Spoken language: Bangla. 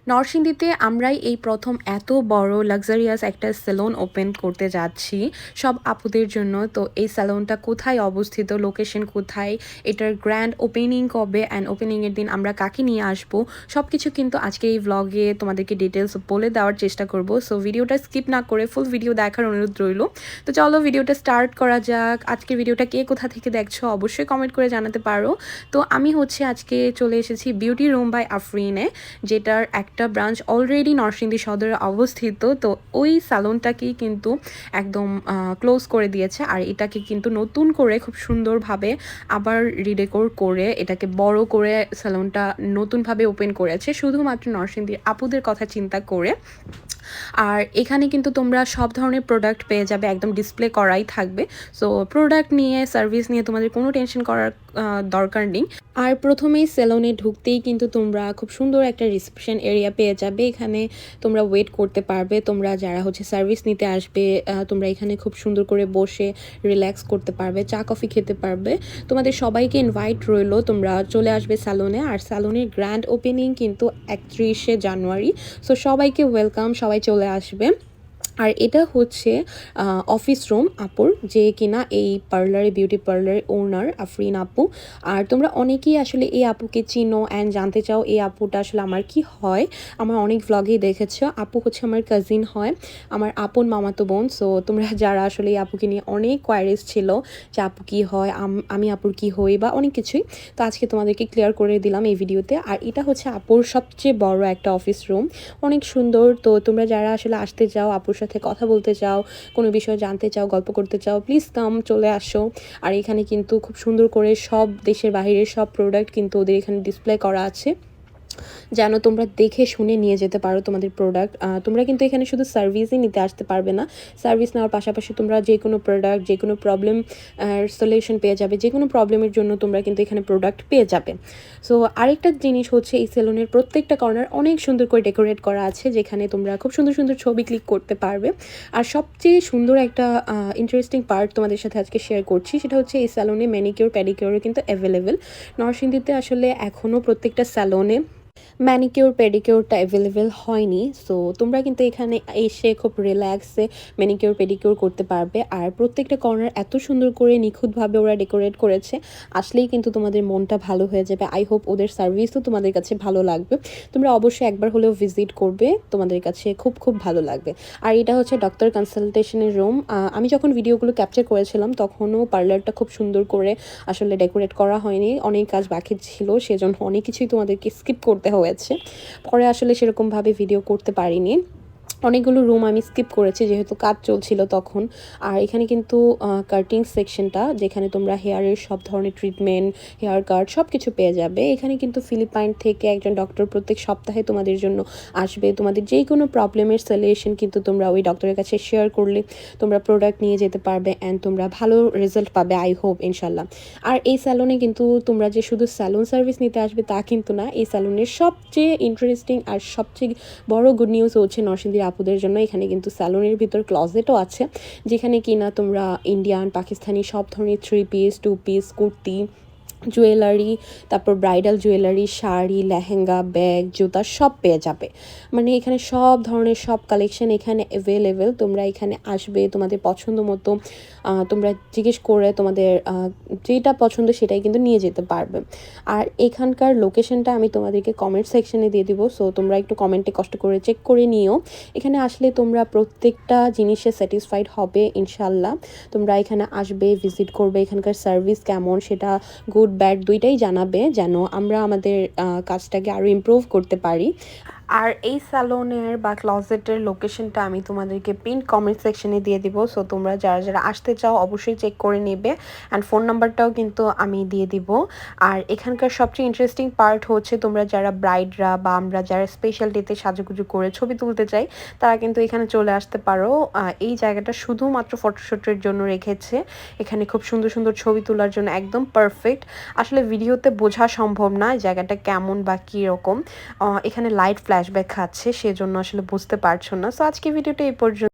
নরসিংদীতে আমরাই এই প্রথম এত বড় লাক্সারিয়াস একটা সেলুন ওপেন করতে যাচ্ছি সব আপুদের জন্য। তো এই সেলুনটা কোথায় অবস্থিত, লোকেশন কোথায়, এটার গ্র্যান্ড ওপেনিং কবে অ্যান্ড ওপেনিংয়ের দিন আমরা কাকে নিয়ে আসবো, সব কিছু কিন্তু আজকে এই ভ্লগে তোমাদেরকে ডিটেলস বলে দেওয়ার চেষ্টা করব। সো ভিডিওটা স্কিপ না করে ফুল ভিডিও দেখার অনুরোধ রইল। তো চলো ভিডিওটা স্টার্ট করা যাক। আজকের ভিডিওটা কে কোথা থেকে দেখছো অবশ্যই কমেন্ট করে জানাতে পারো। তো আমি আজকে চলে এসেছি বিউটি রুম বাই আফরিনে, যেটার একটা ব্রাঞ্চ অলরেডি নরসিংদী সদরে অবস্থিত। তো ওই স্যালনটাকেই কিন্তু একদম ক্লোজ করে দিয়েছে, আর এটাকে কিন্তু নতুন করে খুব সুন্দরভাবে আবার রিডেকোর করে এটাকে বড় করে স্যালনটা নতুনভাবে ওপেন করেছে শুধুমাত্র নরসিংদীর আপুদের কথা চিন্তা করে। আর এখানে কিন্তু তোমরা সব ধরনের প্রোডাক্ট পেয়ে যাবে, একদম ডিসপ্লে করাই থাকবে। সো প্রোডাক্ট নিয়ে, সার্ভিস নিয়ে তোমাদের কোনো টেনশন করার দরকার নেই। আর প্রথমেই সেলুনে ঢুকতেই কিন্তু তোমরা খুব সুন্দর একটা রিসেপশন এরিয়া পেয়ে যাবে। এখানে তোমরা ওয়েট করতে পারবে, তোমরা যারা সার্ভিস নিতে আসবে তোমরা এখানে খুব সুন্দর করে বসে রিল্যাক্স করতে পারবে, চা কফি খেতে পারবে। তোমাদের সবাইকে ইনভাইট রইলো, তোমরা চলে আসবে স্যালনে। আর স্যালনের গ্র্যান্ড ওপেনিং কিন্তু 31শে জানুয়ারি। সো সবাইকে ওয়েলকাম, সবাই চলে আসবে। আর এটা অফিস রুম আপুর, যে কিনা এই বিউটি পার্লারের ওনার আফরিন আপু। আর তোমরা অনেকেই আসলে এই আপুকে চিনো অ্যান্ড জানতে চাও এই আপুটা আসলে আমার কি হয়। আমার অনেক ভ্লগেই দেখেছো, আপু আমার কাজিন হয়, আমার আপন মামাতো বোন। সো তোমরা যারা আসলে এই আপুকে নিয়ে অনেক কোয়ারিজ ছিল যে আপু কি হয়, আমি আপুর কি হই বা অনেক কিছুই, তো আজকে তোমাদেরকে ক্লিয়ার করে দিলাম এই ভিডিওতে। আর এটা আপুর সবচেয়ে বড় একটা অফিস রুম, অনেক সুন্দর। তো তোমরা যারা আসলে আসতে চাও, আপুর সাথে কথা বলতে চাও, কোনো বিষয় জানতে চাও, গল্প করতে চাও, প্লিজ চলে আসো। আর এখানে কিন্তু খুব সুন্দর করে সব দেশের বাহিরের সব প্রোডাক্ট কিন্তু ওদের এখানে ডিসপ্লে করা আছে, যেন তোমরা দেখে শুনে নিয়ে যেতে পারো তোমাদের প্রোডাক্ট। তোমরা কিন্তু এখানে শুধু সার্ভিসই নিতে আসতে পারবে না, সার্ভিস নেওয়ার পাশাপাশি তোমরা যে কোনো প্রোডাক্ট, যে কোনো প্রবলেম সলিউশন পেয়ে যাবে, যে কোনো প্রবলেমের জন্য তোমরা কিন্তু এখানে প্রোডাক্ট পেয়ে যাবে। সো আরেকটা জিনিস এই সেলুনের প্রত্যেকটা কর্নার অনেক সুন্দর করে ডেকোরেট করা আছে, যেখানে তোমরা খুব সুন্দর সুন্দর ছবি ক্লিক করতে পারবে। আর সবচেয়ে সুন্দর একটা ইন্টারেস্টিং পার্ট তোমাদের সাথে আজকে শেয়ার করছি, সেটা এই স্যালনে ম্যানিকিউর প্যাডিকিউরও কিন্তু অ্যাভেলেবেল। নরসিংদীতে আসলে এখনও প্রত্যেকটা স্যালনে ম্যানিকিউর পেডিকিউরটা অ্যাভেলেবেল হয়নি। সো তোমরা কিন্তু এখানে এসে খুব রিল্যাক্সে ম্যানিকিউর পেডিকিউর করতে পারবে। আর প্রত্যেকটা কর্নার এত সুন্দর করে নিখুঁতভাবে ওরা ডেকোরেট করেছে, আসলেই কিন্তু তোমাদের মনটা ভালো হয়ে যাবে। আই হোপ ওদের সার্ভিসও তোমাদের কাছে ভালো লাগবে। তোমরা অবশ্যই একবার হলেও ভিজিট করবে, তোমাদের কাছে খুব খুব ভালো লাগবে। আর এটা ডক্টর কনসালটেশনের রুম। আমি যখন ভিডিওগুলো ক্যাপচার করেছিলাম তখনও পার্লারটা খুব সুন্দর করে আসলে ডেকোরেট করা হয়নি, অনেক কাজ বাকি ছিল, সেজন্য অনেক কিছুই তোমাদেরকে স্কিপ করতে হয়েছে। পরে আসলে সেরকমভাবে ভিডিও করতে পারিনি, অনেকগুলো রুম আমি স্কিপ করেছি যেহেতু কাজ চলছিল তখন। আর এখানে কিন্তু কাটিং সেকশনটা, যেখানে তোমরা হেয়ারের সব ধরনের ট্রিটমেন্ট, হেয়ার কাট সব কিছু পেয়ে যাবে। এখানে কিন্তু ফিলিপাইন থেকে একজন ডক্টর প্রত্যেক সপ্তাহে তোমাদের জন্য আসবে। তোমাদের যে কোনো প্রবলেমের সলিউশন কিন্তু তোমরা ওই ডক্টরের কাছে শেয়ার করলে তোমরা প্রোডাক্ট নিয়ে যেতে পারবে অ্যান্ড তোমরা ভালো রেজাল্ট পাবে, আই হোপ ইনশাল্লাহ। আর এই স্যালনে কিন্তু তোমরা যে শুধু স্যালুন সার্ভিস নিতে আসবে তা কিন্তু না, এই স্যালুনের সবচেয়ে ইন্টারেস্টিং আর সবচেয়ে বড় গুড নিউজ নরসিংদীর আপুদের জন্য এখানে কিন্তু স্যালনের ভিতর ক্লজেটও আছে, যেখানে কিনা তোমরা ইন্ডিয়ান, পাকিস্তানি সব ধরনের 3 পিস, 2 পিস, কুর্তি, জুয়েলারি, তারপর bridal jewellery, sari, lehenga, bag, জুতা সব পেয়ে যাবে। মানে এখানে সব ধরনের সব কালেকশন এখানে অ্যাভেলেবেল। তোমরা এখানে আসবে, তোমাদের পছন্দ মতো তোমরা জিজ্ঞেস করে তোমাদের যেটা পছন্দ সেটাই কিন্তু নিয়ে যেতে পারবে। আর এখানকার লোকেশনটা আমি তোমাদেরকে কমেন্ট সেকশনে দিয়ে দিব, সো তোমরা একটু কমেন্টে কষ্ট করে চেক করে নিও। এখানে আসলে তোমরা প্রত্যেকটা জিনিসে স্যাটিসফাইড হবে ইনশাল্লাহ। তোমরা এখানে আসবে, ভিজিট করবে, এখানকার সার্ভিস কেমন সেটা গুড ব্যাড দুইটাই জানাবে, যেন আমরা আমাদের কাজটাকে আরও ইমপ্রুভ করতে পারি। আর এই স্যালনের বা ক্লজেটের লোকেশনটা আমি তোমাদেরকে পিন কমেন্ট সেকশনে দিয়ে দিব। সো তোমরা যারা যারা আসতে চাও অবশ্যই চেক করে নেবে, অ্যান্ড ফোন নাম্বারটাও কিন্তু আমি দিয়ে দিব। আর এখানকার সবচেয়ে ইন্টারেস্টিং পার্ট তোমরা যারা ব্রাইডরা বা আমরা যারা স্পেশাল ডেতে সাজুগুজু করে ছবি তুলতে চাই, তারা কিন্তু এখানে চলে আসতে পারো। এই জায়গাটা শুধুমাত্র ফটোশ্যুটের জন্য রেখেছে, এখানে খুব সুন্দর সুন্দর ছবি তোলার জন্য একদম পারফেক্ট। আসলে ভিডিওতে বোঝা সম্ভব না জায়গাটা কেমন বা কীরকম, এখানে লাইট ফ্ল্যাশব্যাক খাচ্ছে, সেজন্য আসলে বুঝতে পারছো না। সো আজকে ভিডিওটা এই পর্যন্ত।